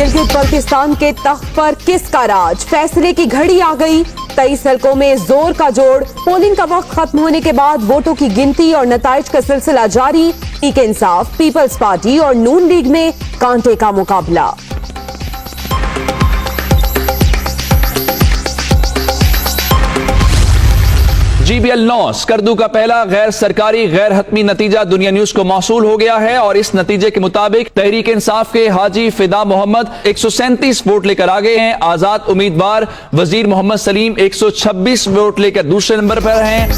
गिलगित बल्तिस्तान के तख्त पर किसका राज, फैसले की घड़ी आ गई। 23 हलकों में जोर का जोड़, पोलिंग का वक्त खत्म होने के बाद वोटों की गिनती और नताइज का सिलसिला जारी। तहरीक इंसाफ, पीपल्स पार्टी और नून लीग में कांटे का मुकाबला। GBL 9 स्कर्दू का पहला गैर सरकारी गैर हतमी नतीजा दुनिया न्यूज को मौसूल हो गया है और इस नतीजे के मुताबिक तहरीक इंसाफ के हाजी फिदा मोहम्मद 137 वोट लेकर आगे हैं। आजाद उम्मीदवार वजीर मोहम्मद सलीम 126 वोट लेकर दूसरे नंबर पर हैं।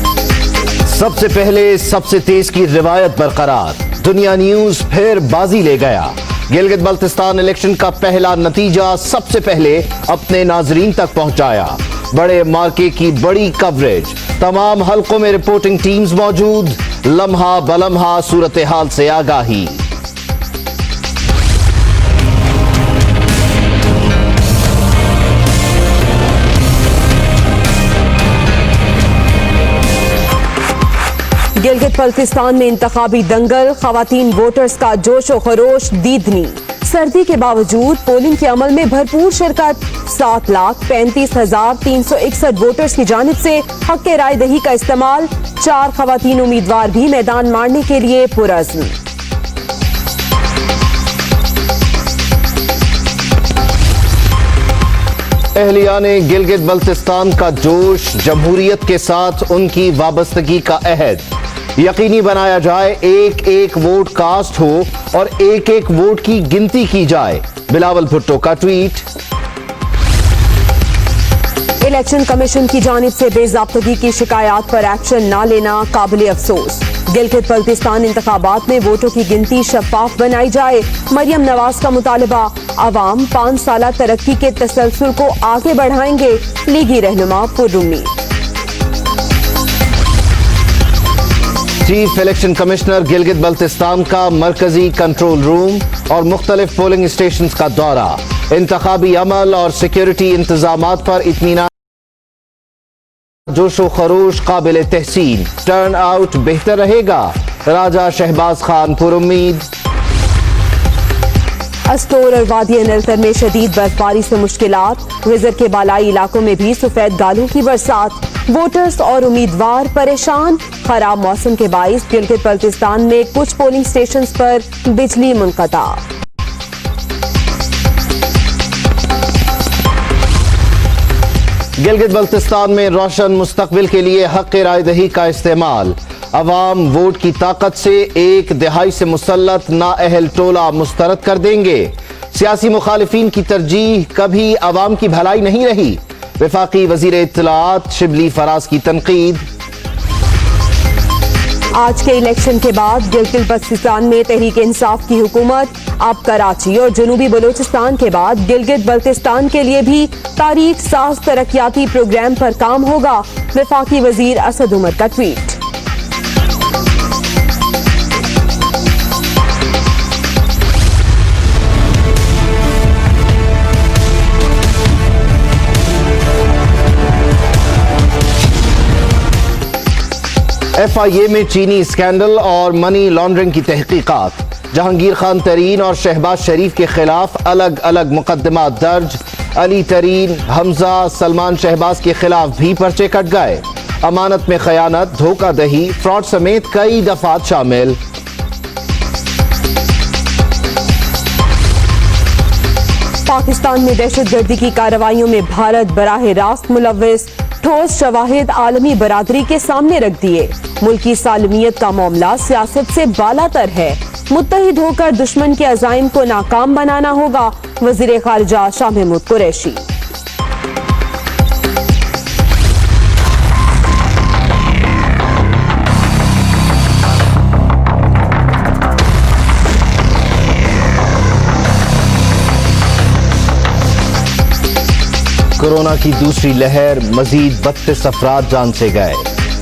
सबसे पहले सबसे तेज की रिवायत बरकरार, दुनिया न्यूज फिर बाजी ले गया। गिलगित बल्तिस्तान इलेक्शन का पहला नतीजा सबसे पहले अपने नाजरीन तक पहुंचाया। बड़े मार्के की बड़ी कवरेज, तमाम हलकों में रिपोर्टिंग टीम्स मौजूद, लम्हा बलम्हा सूरत हाल से आगाही। गिलगित बल्तिस्तान में इंतखाबी दंगल, खवातीन वोटर्स का जोश व खरोश दीदनी। सर्दी के बावजूद पोलिंग के अमल में भरपूर शिरकत। 7,35,361 वोटर्स की जानिब से हक राय दही का इस्तेमाल। 4 खवातीन उम्मीदवार भी मैदान मारने के लिए पुरअज़्म। अहलियाने गिलगित बल्तिस्तान का जोश, जमहूरियत के साथ उनकी वाबस्तगी का अहद यकीनी बनाया जाए। एक एक वोट कास्ट हो और एक एक वोट की गिनती की जाए। बिलावल भुट्टो का ट्वीट। इलेक्शन कमीशन की जानिब से बेज़ाब्तगी की शिकायत पर एक्शन न लेना काबिल अफसोस। गिलगित बल्तिस्तान इंतखाबात में वोटों की गिनती शफाफ बनाई जाए। मरियम नवाज का मुतालबा, अवाम 5 साला तरक्की के तसलसल को आगे बढ़ाएंगे। लीगी रहनुमा पुरुम्मीद। Chief election commissioner Gilgit Baltistan का मरकजी कंट्रोल रूम और मुख्तलिफ पोलिंग स्टेशन का दौरा। इंतखाबी अमल और सिक्योरिटी इंतजामात पर इत्मीनान, जोशो खरोश काबिल तहसीन। टर्न आउट बेहतर रहेगा, राजा शहबाज खान पुरुम्मीद। अस्टोर और वादी अनरतर में शदीद बर्फबारी से मुश्किलात, विजर के बालाई इलाकों में भी सफेद गालों की बरसात। वोटर्स और उम्मीदवार परेशान। खराब मौसम के बाइस गिलगित बल्तिस्तान में कुछ पोलिंग स्टेशंस पर बिजली मुनक़ता। गिलगित बल्तिस्तान में रोशन मुस्तकबिल के लिए हक़ राय दही का इस्तेमाल। अवाम वोट की ताकत से एक दिहाई से मुसल्लत नाअहल टोला मुस्तरद कर देंगे। सियासी मुखालिफिन की तरजीह कभी अवाम की भलाई नहीं रही। वफाकी वजीर इत्तलाआत शिबली फराज की तनकीद। आज के इलेक्शन के बाद गिलगित बल्तिस्तान में तहरीक इंसाफ की हुकूमत। अब कराची और जनूबी बलूचिस्तान के बाद गिलगित बल्तिस्तान के लिए भी तारीख साज तरक्याती प्रोग्राम पर काम होगा। वफाकी वजीर असद उमर का ट्वीट। FIA में चीनी स्कैंडल और मनी लॉन्ड्रिंग की तहकीकात। जहांगीर खान तरीन और शहबाज शरीफ के खिलाफ अलग अलग मुकदमा दर्ज। अली तरीन, हमजा, सलमान शहबाज के खिलाफ भी पर्चे कट गए। अमानत में खयानत, धोखाधही, फ्रॉड समेत कई दफात शामिल। पाकिस्तान में दहशतगर्दी की कार्रवाइयों में भारत बराह रास्त मुलव्विस। ठोस शवाहिद आलमी बरादरी के सामने रख दिए। मुल्की सालमियत का मामला सियासत से बालातर है। मुत्तहिद होकर दुश्मन के अज़ाइम को नाकाम बनाना होगा। वज़ीर ख़ारिजा शाह महमूद कुरैशी। कोरोना की दूसरी लहर, मजीद 32 अफराद जान से गए।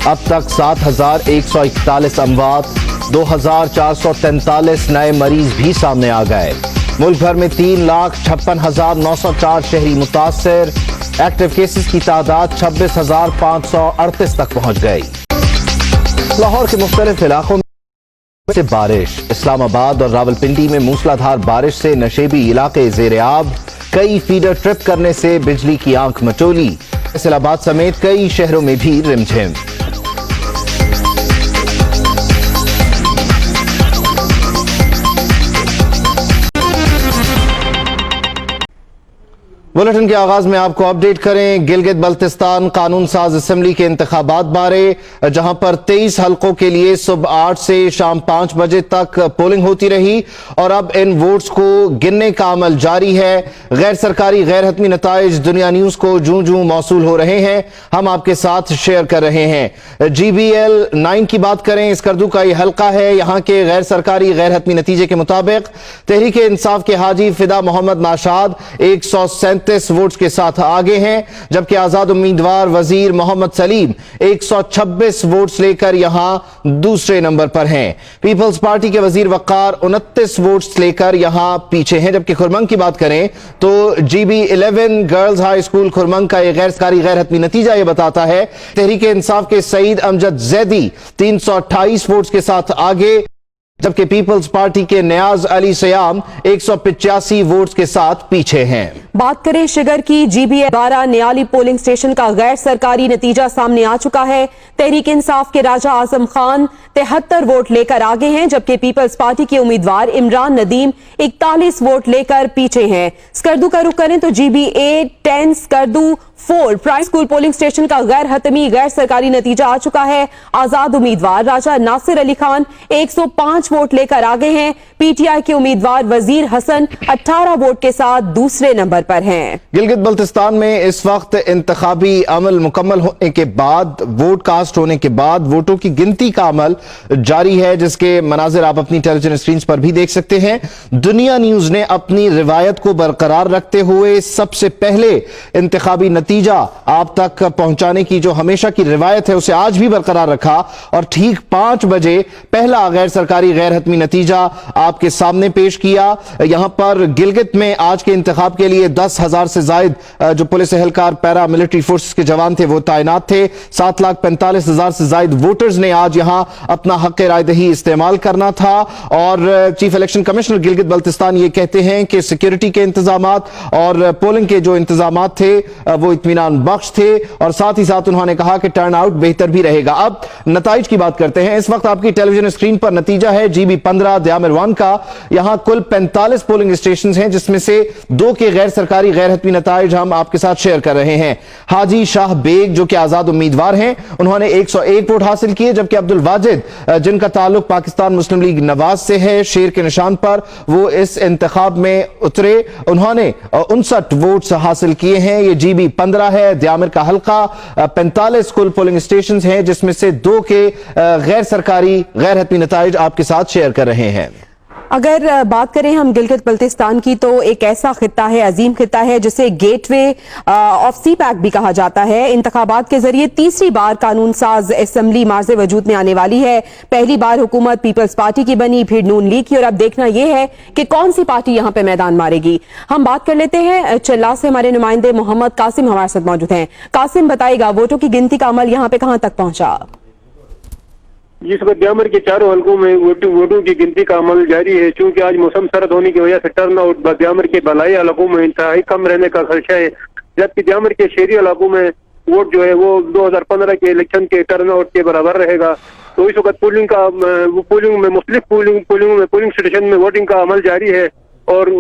अब तक 7,141 अमवात, 2,443 नए मरीज भी सामने आ गए। मुल्क भर में 3,56,904 शहरी मुतासर। एक्टिव केसेस की तादाद 26,538 तक पहुंच गई। लाहौर के मुख्तलिफ इलाकों में से बारिश, इस्लामाबाद और रावलपिंडी में मूसलाधार बारिश से नशेबी इलाके ज़ेर-ए-आब, कई फीडर ट्रिप करने से बिजली की आंख मचोली। इस्लामाबाद समेत कई शहरों में भी रिमझिम। बुलेटिन के आगाज में आपको अपडेट करें गिलगित बल्तिस्तान कानून साज असेंबली के इंतखाबात बारे, जहां पर 23 हलकों के लिए सुबह 8 से शाम 5 बजे तक पोलिंग होती रही और अब इन वोट्स को गिनने का अमल जारी है। गैर सरकारी गैर हतमी नताइज दुनिया न्यूज को जूं जूं मौसूल हो रहे हैं, हम आपके साथ शेयर कर रहे हैं। GBL 9 की बात करें, स्कर्दू का यह हलका है। यहां के गैर सरकारी गैर हतमी नतीजे के मुताबिक तहरीक इंसाफ के हाजी फिदा मोहम्मद नाशाद 137 वोट्स के साथ आगे हैं, जबकि आजाद उम्मीदवार वजीर मोहम्मद सलीम 126 वोट्स लेकर यहां दूसरे नंबर पर हैं। पीपल्स पार्टी के वजीर वकार 29 वोट्स लेकर यहां पीछे हैं। जबकि खुरमंग की बात करें तो GB11 गर्ल्स हाई स्कूल खुरमंग का यह गैर सरकारी गैर हतमी नतीजा यह बताता है तहरीक इंसाफ के सईद अमजद जैदी 328 वोट्स के साथ आगे, जबकि पीपल्स पार्टी के नियाज अली सयाम 185 वोट्स के साथ पीछे हैं। बात करें शिगर की, GBL 12 नियाली पोलिंग स्टेशन का गैर सरकारी नतीजा सामने आ चुका है। तहरीक इंसाफ के राजा आजम खान 73 वोट लेकर आगे हैं, जबकि पीपल्स पार्टी के उम्मीदवार इमरान नदीम 41 वोट लेकर पीछे हैं। स्कर्दू का रुख करें तो GBA 10 Skardu 4 primary school polling station का गैर हतमी गैर सरकारी नतीजा आ चुका है। आजाद उम्मीदवार राजा नासिर अली खान 105 वोट लेकर आगे हैं। PTI के उम्मीदवार वजीर हसन 18 वोट के साथ दूसरे नंबर पर हैं। गिलगित बल्तिस्तान में इस वक्त इंतखाबी अमल मुकम्मल होने के बाद, वोट कास्ट होने के बाद वोटों की गिनती का अमल जारी है, जिसके मनाजिर आप अपनी टेलीविजन स्क्रीन पर भी देख सकते हैं। दुनिया न्यूज ने अपनी रिवायत को बरकरार रखते हुए सबसे पहले इंतखाबी नतीजा आप तक पहुंचाने की जो हमेशा की रिवायत है उसे आज भी बरकरार रखा और ठीक 5 बजे पहला गैर सरकारी गैर हतमी नतीजा आपके सामने पेश किया। यहां पर गिलगित में आज के इंतखाब के लिए 10,000 से जायद जो पुलिस एहलकार पैरा मिलिट्री फोर्सेस के जवान थे वो तैनात थे। 7,45,000 से जायद वोटर्स ने आज यहां अपना हक राय दही इस्तेमाल करना था और chief election commissioner Gilgit Baltistan ये कहते हैं कि सिक्योरिटी के इंतजामात और पोलिंग के जो इंतजामात थे वो इत्मीनान बख्श थे और साथ ही साथ उन्होंने कहा कि टर्न आउट बेहतर भी रहेगा। अब नताइज की बात करते हैं। इस वक्त आपकी टेलीविजन स्क्रीन पर नतीजा है GB15 द्यामिर 1 का। यहां कुल 45 पोलिंग स्टेशन हैं, जिसमें से 2 के गैर सरकारी गैर हतमी नताइज हम आपके साथ शेयर कर रहे हैं। हाजी शाह बेग जो कि आजाद उम्मीदवार हैं, उन्होंने 101 वोट हासिल किए, जबकि अब्दुल वाजिद जिनका ताल्लुक पाकिस्तान मुस्लिम लीग नवाज से है, शेर के निशान पर वो इस इंतखाब में उतरे। उन्होंने 59 वोट्स हासिल किए हैं। ये GB15 है, द्यामिर का हल्का। 45 कुल पोलिंग स्टेशन हैं, जिसमें से 2 के गैर सरकारी गैर हतमी नताइज आपके साथ शेयर कर रहे हैं। अगर बात करें हम गिलगित बल्तिस्तान की, तो एक ऐसा खित्ता है, अजीम खित्ता है, जिसे गेटवे ऑफ सी पैक भी कहा जाता है। इंतखाबात के जरिए तीसरी बार कानून साज असेंबली मार्ज़े वजूद में आने वाली है। पहली बार हुकूमत पीपल्स पार्टी की बनी, फिर नून लीग की, और अब देखना यह है कि कौन सी पार्टी यहां पे मैदान मारेगी। हम बात कर लेते हैं चल्ला से, हमारे नुमाइंदे मोहम्मद कासिम हमारे साथ मौजूद हैं। कासिम, बताइएगा वोटों की गिनती का अमल यहां पे कहां तक पहुंचा? जिस वक्त द्यामिर के चारों हलकों में वोटों की गिनती का अमल जारी है। चूंकि आज मौसम सर्द होने की वजह से टर्न आउट द्यामिर के बलाई इलाकों में इंतहाई कम रहने का खदशा है, जबकि द्यामिर के शहरी इलाकों में वोट जो है वो 2015 के इलेक्शन के टर्न आउट के बराबर रहेगा। तो इस वक्त पोलिंग स्टेशन में वोटिंग का अमल जारी है और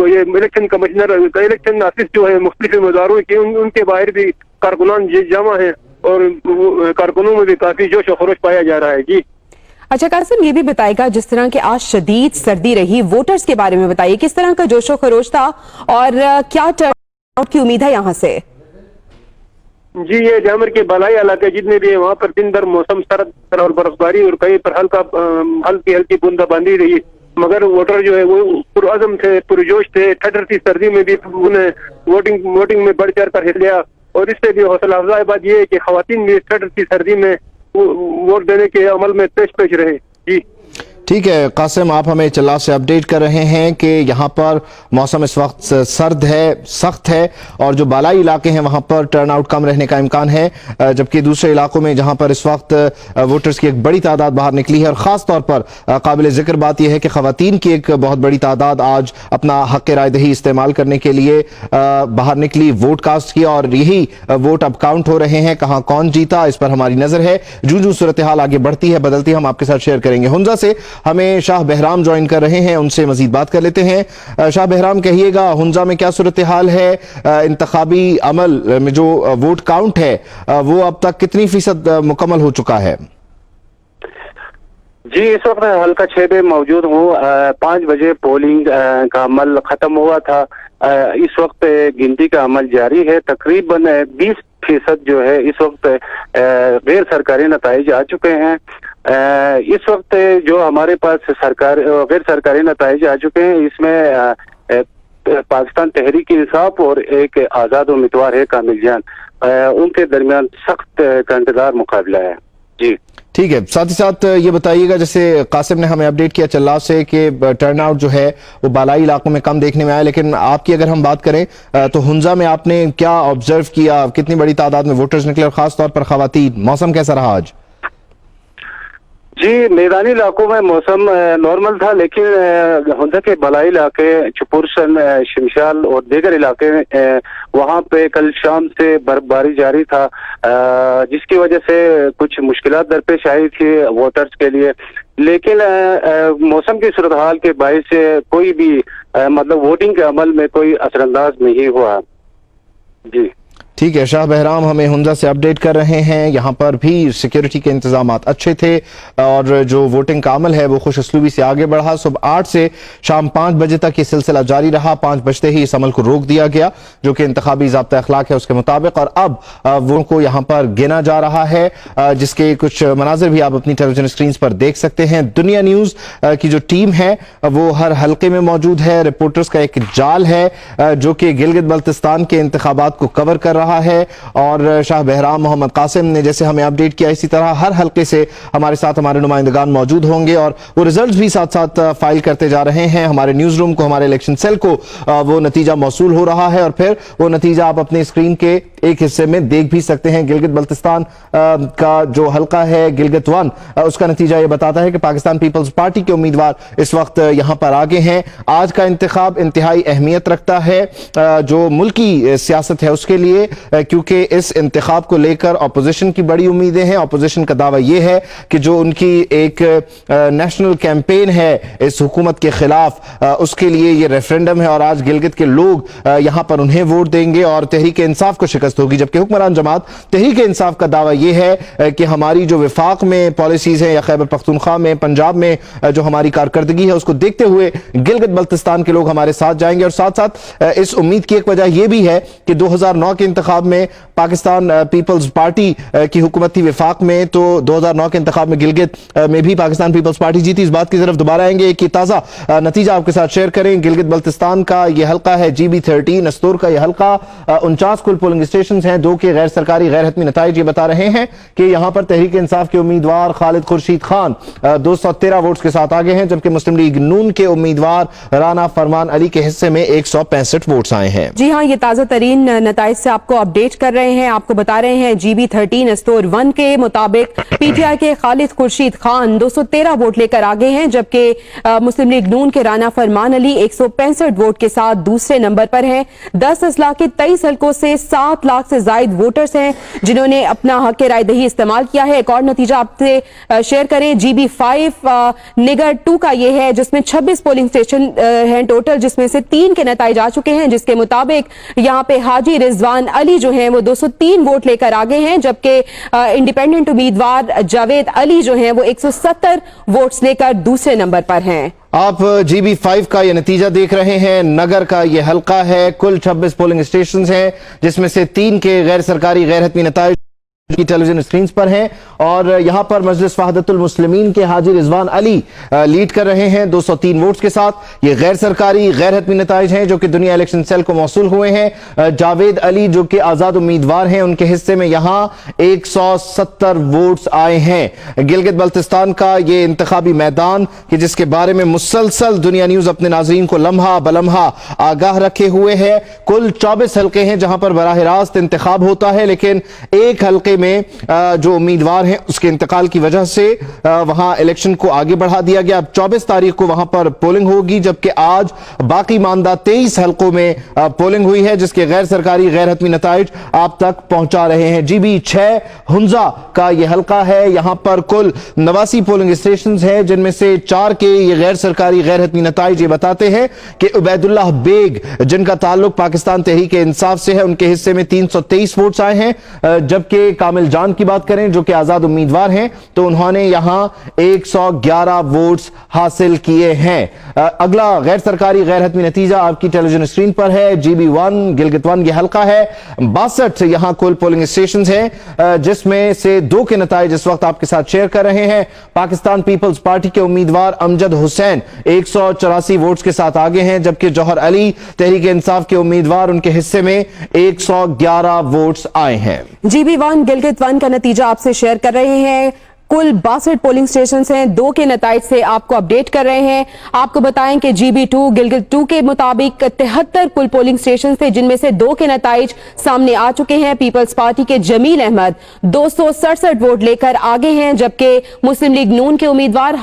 ये इलेक्शन कमिश्नर इलेक्शन ऑफिस जो है मुख्तलिफ उम्मीदवारों के उनके बाहर भी कारकुनान जमा है और कारकुनों में भी काफी जोश और खरोश पाया जा रहा है। जी अच्छा कासिम, ये भी बताएगा जिस तरह के आज शदीद सर्दी रही, वोटर्स के बारे में बताइए, किस तरह का जोशो खरोश था और क्या टर्नआउट की उम्मीद है यहाँ से? जी, ये द्यामिर के बलाई इलाके जितने भी है वहाँ पर दिन भर मौसम सर्द और बर्फबारी और कहीं पर हल्की बूंदाबांदी रही, मगर वोटर जो है वो पुरअज़म थे, पुरजोश थे। ठंडी सर्दी में भी उन्हें वोटिंग में बढ़ चढ़ कर हिस्सा लिया और इससे भी हौसला अफजाई बात यह है कि खवातीन भी ठंडी सर्दी में वोट देने के अमल में पेश रहे। जी ٹھیک ہے قاسم، آپ ہمیں چلا سے اپڈیٹ کر رہے ہیں کہ یہاں پر موسم اس وقت سرد ہے، سخت ہے، اور جو بالائی علاقے ہیں وہاں پر ٹرن آؤٹ کم رہنے کا امکان ہے، جبکہ دوسرے علاقوں میں جہاں پر اس وقت ووٹرز کی ایک بڑی تعداد باہر نکلی ہے، اور خاص طور پر قابل ذکر بات یہ ہے کہ خواتین کی ایک بہت بڑی تعداد آج اپنا حق رائے دہی استعمال کرنے کے لیے باہر نکلی، ووٹ کاسٹ کیا، اور یہی ووٹ اب کاؤنٹ ہو رہے ہیں۔ کہاں کون جیتا اس پر ہماری نظر ہے، جو صورتحال آگے بڑھتی ہے بدلتی ہے ہم آپ کے ساتھ شیئر کریں گے۔ ہنزا سے ہمیں شاہ بہرام جوائن کر رہے ہیں، ان سے مزید بات کر لیتے ہیں۔ شاہ بہرام کہیے گا ہنزا میں کیا صورتحال ہے، انتخابی عمل میں جو ووٹ کاؤنٹ ہے وہ اب تک کتنی فیصد مکمل ہو چکا ہے؟ جی اس وقت حلقہ 6 میں موجود ہوں۔ 5 بجے پولنگ کا عمل ختم ہوا تھا، اس وقت گنتی کا عمل جاری ہے۔ تقریباً 20% جو ہے اس وقت غیر سرکاری نتائج آ چکے ہیں۔ اس وقت جو ہمارے پاس غیر سرکاری نتائج آ چکے ہیں، اس میں پاکستان تحریک انصاف اور ایک آزاد امیدوار ہے کامل جان، ان کے درمیان سخت کنٹدار مقابلہ ہے۔ جی ٹھیک ہے، ساتھ ہی ساتھ یہ بتائیے گا جیسے قاسم نے ہمیں اپڈیٹ کیا چلا سے کہ ٹرن آؤٹ جو ہے وہ بالائی علاقوں میں کم دیکھنے میں آیا، لیکن آپ کی اگر ہم بات کریں تو ہنزا میں آپ نے کیا آبزرو کیا، کتنی بڑی تعداد میں ووٹرز نکلے، اور خاص طور پر خواتین، موسم کیسا رہا آج؟ جی میدانی علاقوں میں موسم نارمل تھا، لیکن ہنزا کے بالائی علاقے چپورشن، شمشال اور دیگر علاقے وہاں پہ کل شام سے برف باری جاری تھا، جس کی وجہ سے کچھ مشکلات درپیش آئی تھی ووٹرز کے لیے، لیکن موسم کی صورتحال کے باعث کوئی بھی مطلب ووٹنگ کے عمل میں کوئی اثر انداز نہیں ہوا۔ جی ٹھیک ہے، شاہ بہرام ہمیں ہنزا سے اپڈیٹ کر رہے ہیں، یہاں پر بھی سیکیورٹی کے انتظامات اچھے تھے، اور جو ووٹنگ کا عمل ہے وہ خوش اسلوبی سے آگے بڑھا۔ صبح 8 سے شام 5 بجے تک یہ سلسلہ جاری رہا، 5 بجتے ہی اس عمل کو روک دیا گیا جو کہ انتخابی ضابطہ اخلاق ہے اس کے مطابق، اور اب ووٹوں کو یہاں پر گنا جا رہا ہے، جس کے کچھ مناظر بھی آپ اپنی ٹیلی ویژن اسکرینز پر دیکھ سکتے ہیں۔ دنیا نیوز کی جو ٹیم ہے وہ ہر حلقے میں موجود ہے، رپورٹرز کا ایک جال ہے جو کہ گلگت بلتستان کے انتخابات کو کور کر رہا ہے، اور شاہ بہرام محمد قاسم نے جیسے ہمیں اپڈیٹ کیا اسی طرح ہر حلقے سے ہمارے ساتھ ہمارے نمائندگان موجود ہوں گے، اور وہ ریزلٹس بھی ساتھ ساتھ فائل کرتے جا رہے ہیں۔ ہمارے نیوز روم کو، ہمارے الیکشن سیل کو وہ نتیجہ موصول ہو رہا ہے، اور پھر وہ نتیجہ آپ اپنے اسکرین کے ایک حصے میں دیکھ بھی سکتے ہیں۔ گلگت بلتستان کا جو حلقہ ہے گلگت 1، اس کا نتیجہ یہ بتاتا ہے کہ پاکستان پیپلز پارٹی کے امیدوار اس وقت یہاں پر آگے ہیں۔ آج کا انتخاب انتہائی اہمیت رکھتا ہے جو ملکی سیاست ہے اس کے لیے، کیونکہ اس انتخاب کو لے کر اپوزیشن کی بڑی امیدیں ہیں۔ اپوزیشن کا دعویٰ یہ ہے کہ جو ان کی ایک نیشنل کیمپین ہے اس حکومت کے خلاف، اس کے لیے یہ ریفرینڈم ہے، اور آج گلگت کے لوگ یہاں پر انہیں ووٹ دیں گے اور تحریک انصاف کو شکست ہوگی، جبکہ حکمران جماعت تحریک انصاف کا دعویٰ یہ ہے کہ ہماری جو وفاق میں پالیسیز ہیں یا خیبر پختونخوا میں، پنجاب میں جو ہماری کارکردگی ہے اس کو دیکھتے ہوئے گلگت بلتستان کے لوگ ہمارے ساتھ جائیں گے۔ اور ساتھ ساتھ اس امید کی ایک وجہ یہ بھی ہے کہ 2009 کے انتخاب میں پاکستان پیپلز پارٹی کی حکومت تھی وفاق میں، تو 2009 کے انتخاب میں گلگت میں بھی پاکستان پیپلز پارٹی جیتی۔ اس بات کی طرف دوبارہ آئیں گے، ایک تازہ نتیجہ آپ کے ساتھ شیئر کریں۔ گلگت بلتستان کا یہ حلقہ ہے GB 13، نستور کا یہ حلقہ، 49 کل پولنگ اسٹیشنز ہیں، 2 کے غیر سرکاری غیر حتمی نتائج یہ بتا رہے ہیں کہ یہاں پر تحریک انصاف کے امیدوار خالد خورشید خان 213 ووٹس کے ساتھ آگے ہیں، جبکہ مسلم لیگ نون کے امیدوار رانا فرمان علی کے حصے میں 165 ووٹس آئے ہیں۔ جی ہاں، یہ تازہ ترین نتائج سے آپ کو اپڈیٹ کر رہے ہیں، آپ کو بتا رہے ہیں GB 13 نستور 1 کے مطابق PTI کے خالد خورشید خان 213 ووٹ لے کر آگے ہیں، جبکہ مسلم لیگ نون کے رانا فرمان علی 165 ووٹ کے ساتھ دوسرے نمبر پر ہیں۔ 10 اضلاع کے 23 حلقوں سے 7 لاکھ سے زائد ووٹرز ہیں جنہوں نے اپنا حق رائے دہی استعمال کیا ہے۔ ایک اور نتیجہ آپ سے شیئر کریں، GB 5 نگر 2 کا یہ ہے، جس میں 26 پولنگ اسٹیشن ہیں ٹوٹل، جس میں سے 3 کے نتائج آ چکے ہیں، جس کے مطابق یہاں پہ حاجی رضوان علی جو ہیں وہ 203 ووٹ لے کر آگے ہیں، جبکہ انڈیپینڈنٹ امیدوار جاوید علی جو ہیں وہ 170 ووٹس لے کر دوسرے نمبر پر ہیں۔ آپ GB 5 کا یہ نتیجہ دیکھ رہے ہیں، نگر کا یہ حلقہ ہے، کل 26 پولنگ اسٹیشنز ہیں جس میں سے 3 کے غیر سرکاری غیر حتمی نتائج की टेलीविजन स्क्रीन पर हैं और यहां पर मजलिस वहदतुल मुस्लिमीन के हाजी रिजवान अली लीड कर रहे हैं 203 वोट्स के साथ। ये गैर सरकारी गैर हतमी नताइज हैं जो कि दुनिया इलेक्शन सेल को मौसूल हुए हैं। जावेद अली जो कि आजाद उम्मीदवार हैं, उनके हिस्से में यहां 170 वोट्स आए हैं। गिलगित बल्तिस्तान का ये इंतखाबी मैदान कि जिसके बारे में मुसलसल दुनिया न्यूज अपने नाजरीन को लम्हा बलम्हा आगाह रखे हुए है। कुल 24 हल्के हैं जहां पर बराह रास्त इंतखाब होता है, लेकिन एक हल्के में जो उम्मीदवार हैं उसके इंतकाल की वजह से वहां इलेक्शन को आगे बढ़ा दिया गया। अब 24 तारीख को वहां पर पोलिंग होगी, जबकि आज बाकी मानदा 23 हल्कों में पोलिंग हुई है जिसके गैर सरकारी गैर हतमी नताइज आप तक पहुंचा रहे हैं। GB 6 हुंजा का यह हल्का है। यहां पर कुल 89 पोलिंग स्टेशन हैं जिनमें से 4 के ये गैर सरकारी गैर हतमी नताइज ये बताते हैं कि उबैदुल्लाह बेग जिनका ताल्लुक पाकिस्तान तहरीक इंसाफ से है, उनके हिस्से में 323 वोट्स आए हैं, जबकि कामिल जान की बात करें जो कि आजाद उम्मीदवार हैं तो उन्होंने यहां 111 वोट्स हासिल किए हैं। अगला गैर सरकारी गैर हतमी नतीजा आपकी टेलीविजन स्क्रीन पर है। GB 1 गिलगित 1 ये हल्का है। 62 यहां कुल पोलिंग स्टेशन हैं जिसमें से 2 के नताइज इस वक्त आपके साथ शेयर कर रहे हैं। पाकिस्तान पीपल्स पार्टी के उम्मीदवार अमजद हुसैन 184 वोट्स के साथ आगे हैं, जबकि जौहर अली तहरीक इंसाफ के उम्मीदवार उनके हिस्से में 111 वोट्स आए हैं। GB 1 गिलगित 1 का नतीजा आपसे शेयर कर रहे हैं। कुल 62 पोलिंग स्टेशन हैं, 2 के नताइज से आपको अपडेट कर रहे हैं। आपको बताएं कि GB 2 गिलगित 2 के मुताबिक 73 कुल पोलिंग स्टेशन थे जिनमें से 2 के नताइज सामने आ चुके हैं। पीपल्स पार्टी के जमील अहमद 267 वोट लेकर आगे हैं, जबकि मुस्लिम लीग नून के उम्मीदवार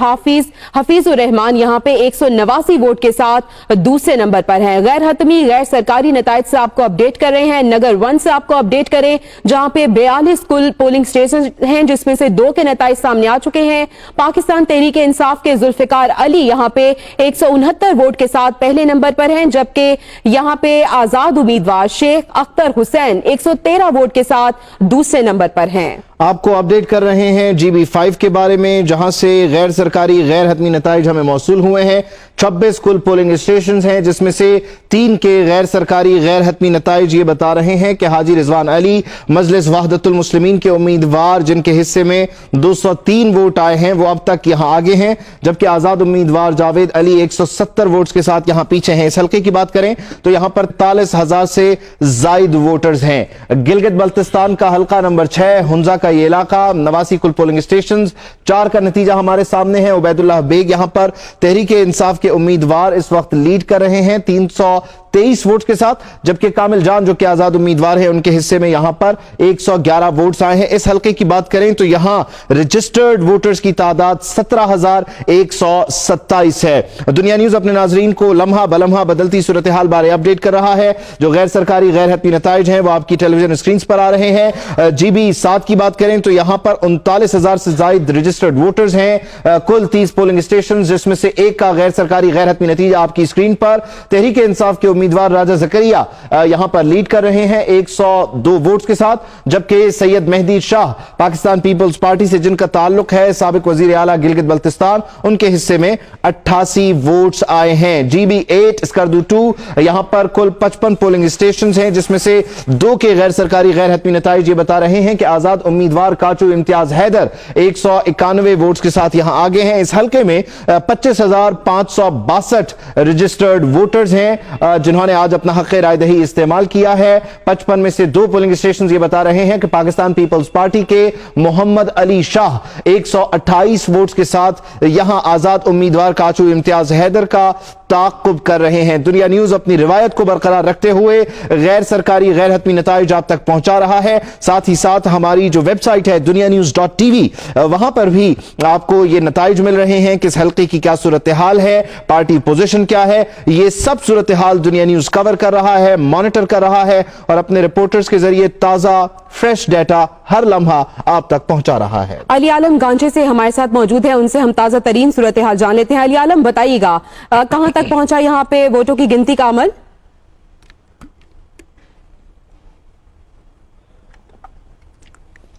हफीजुर रहमान यहां पे 189 वोट के साथ दूसरे नंबर पर हैं। गैर हतमी गैर सरकारी नताइज से आपको अपडेट कर रहे हैं। नगर 1 से आपको अपडेट करें जहां पे 42 कुल पोलिंग स्टेशन हैं जिसमें से 2 के नताइज सामने आ चुके हैं। पाकिस्तान तहरीक इंसाफ के जुल्फिकार अली यहां पे 169 वोट के साथ पहले नंबर पर हैं, जबकि यहां पे आजाद उम्मीदवार शेख अख्तर हुसैन 113 वोट के साथ दूसरे नंबर पर हैं। आपको अपडेट कर रहे हैं GB 5 के बारे में जहां से गैर सरकारी गैर हतमी नताइज हमें मौसूल हुए हैं। 26 कुल पोलिंग स्टेशन हैं जिसमें से 3 के गैर सरकारी गैर हतमी नताइज ये बता रहे हैं कि हाजी रिजवान अली मजलिस वहदतुल मुस्लिमीन के उम्मीदवार जिनके हिस्से में 203 वोट आए हैं वो अब तक यहां आगे हैं, जबकि आजाद उम्मीदवार जावेद अली 170 वोट्स के साथ यहां पीछे हैं। इस हल्के की बात करें तो यहां पर 43,000 से जायद वोटर्स हैं। गिलगित बल्तिस्तान का हल्का नंबर 6 हुंजा का ये इलाका 89 कुल पोलिंग स्टेशन, 4 का नतीजा हमारे सामने है। उबैदुल्लाह बेग यहां पर तहरीक इंसाफ के उम्मीदवार इस वक्त लीड कर रहे हैं 323 वोट्स के साथ, जबकि कामिल जान जो कि आजाद उम्मीदवार है उनके हिस्से में यहां पर 111 वोट्स आए हैं। इस हल्के की बात करें तो यहां रजिस्टर्ड वोटर्स की तादाद 17,127 है। दुनिया न्यूज अपने नाजरीन को लम्हा बलम्हा बदलती सूरत हाल बारे अपडेट कर रहा है। जो गैर सरकारी गैर हतमी नताइज हैं वो आपकी टेलीविजन स्क्रीन पर आ रहे हैं। GB 7 की बात करें तो यहां पर 39,000 से ज्यादा रजिस्टर्ड वोटर्स हैं। कुल 30 पोलिंग स्टेशन जिसमें से 1 का गैर सरकारी गैर हतमी नतीजा आपकी स्क्रीन पर। तहरीक इंसाफ के उम्मीदवार राजा जकरिया यहां पर लीड कर रहे हैं 102 वोट्स के साथ, जबकि सैयद मेहदी शाह पाकिस्तान पीपल्स पार्टी से जिनका ताल्लुक है साबिक वजीर आला गिलगित बल्तिस्तान, उनके हिस्से में 88 वोट्स आए हैं। GB 8 स्कर्दू 2 यहां पर कुल 55 पोलिंग स्टेशन हैं जिसमें से 2 के गैर सरकारी गैर हतमी नताइज ये बता रहे हैं कि आजाद उम्मीदवार काचू इम्तियाज हैदर 191 वोट्स के साथ यहां आगे हैं। इस हल्के में 25,562 रजिस्टर्ड वोटर्स हैं जिन्होंने आज अपना हक रायदही इस्तेमाल किया है। 55 में से 2 पोलिंग स्टेशन ये बता रहे हैं कि पाकिस्तान पीपल्स पार्टी के मोहम्मद अली शाह 128 वोट्स के साथ यहां आजाद उम्मीदवार काचू इम्तियाज हैदर का ताक़ुब कर रहे हैं। दुनिया न्यूज अपनी रिवायत को बरकरार रखते हुए गैर सरकारी गैर हतमी नताइज आप तक पहुंचा रहा है। साथ ही साथ हमारी जो वेबसाइट है dunianews.tv वहां पर भी आपको ये नताइज मिल रहे हैं कि इस हल्के की क्या सूरत हाल है, पार्टी पोजीशन क्या है, ये सब सूरत हाल दुनिया न्यूज कवर कर रहा है, मॉनिटर कर रहा है और अपने रिपोर्टर्स के जरिए ताजा फ्रेश डाटा हर लम्हा आप तक पहुंचा रहा है। अली आलम गांचे से हमारे साथ मौजूद है, उनसे हम ताजा तरीन सूरत हाल जान लेते हैं। अली आलम बताइएगा कहां तक पहुंचा यहां पे वोटों की गिनती का अमल?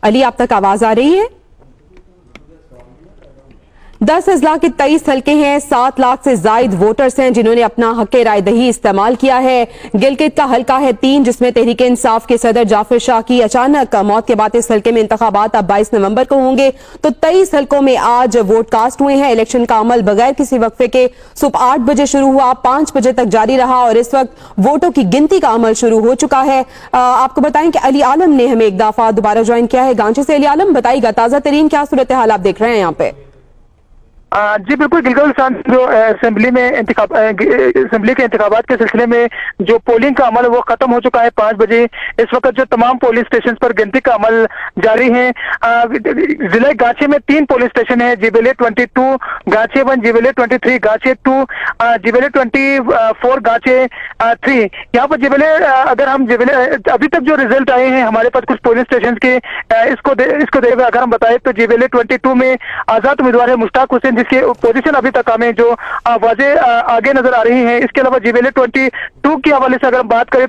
अली आप तक आवाज आ रही है? 10 अजला के 23 हल्के हैं, 7 लाख से जायद वोटर्स हैं जिन्होंने अपना हक राय दही इस्तेमाल किया है। गिलगित का हल्का है 3 जिसमें तहरीक इंसाफ के सदर जाफर शाह की अचानक मौत के बाद इस हल्के में इंतखाबात अब 22 नवंबर को होंगे। तो 23 हल्कों में आज वोट कास्ट हुए हैं। इलेक्शन का अमल बगैर किसी वक्फे के सुबह 8 बजे शुरू हुआ, 5 बजे तक जारी रहा और इस वक्त वोटों की गिनती का अमल शुरू हो चुका है। आपको बताएं कि अली आलम ने हमें एक दफा दोबारा ज्वाइन किया है गांची से। अली आलम, बताइएगा ताजा तरीन क्या सूरत हाल आप देख रहे हैं यहाँ पे? जी बिल्कुल, गिलगित जो असेंबली के इंतखाबात के सिलसिले में जो पोलिंग का अमल है वो खत्म हो चुका है 5 बजे। इस वक्त जो तमाम पोलिंग स्टेशन पर गिनती का अमल जारी है। जिले गाछे में 3 पोलिंग स्टेशन है, जिबेले 22, गाछे 1, जिबेले 23, गाछे 2, जिबेले 24, गाछे 3। यहाँ पर जिबेले अगर हम जिबेले अभी तक जो रिजल्ट आए हैं हमारे पास कुछ पोलिंग स्टेशन के, इसको देखकर अगर हम बताएं तो जिबेले 22 में आजाद उम्मीदवार है मुश्ताक हुसैन जिसकी पोजीशन अभी तक हमें जो वाजे आगे नजर आ रही है। इसके अलावा जिबेले 22 के हवाले से अगर हम बात करें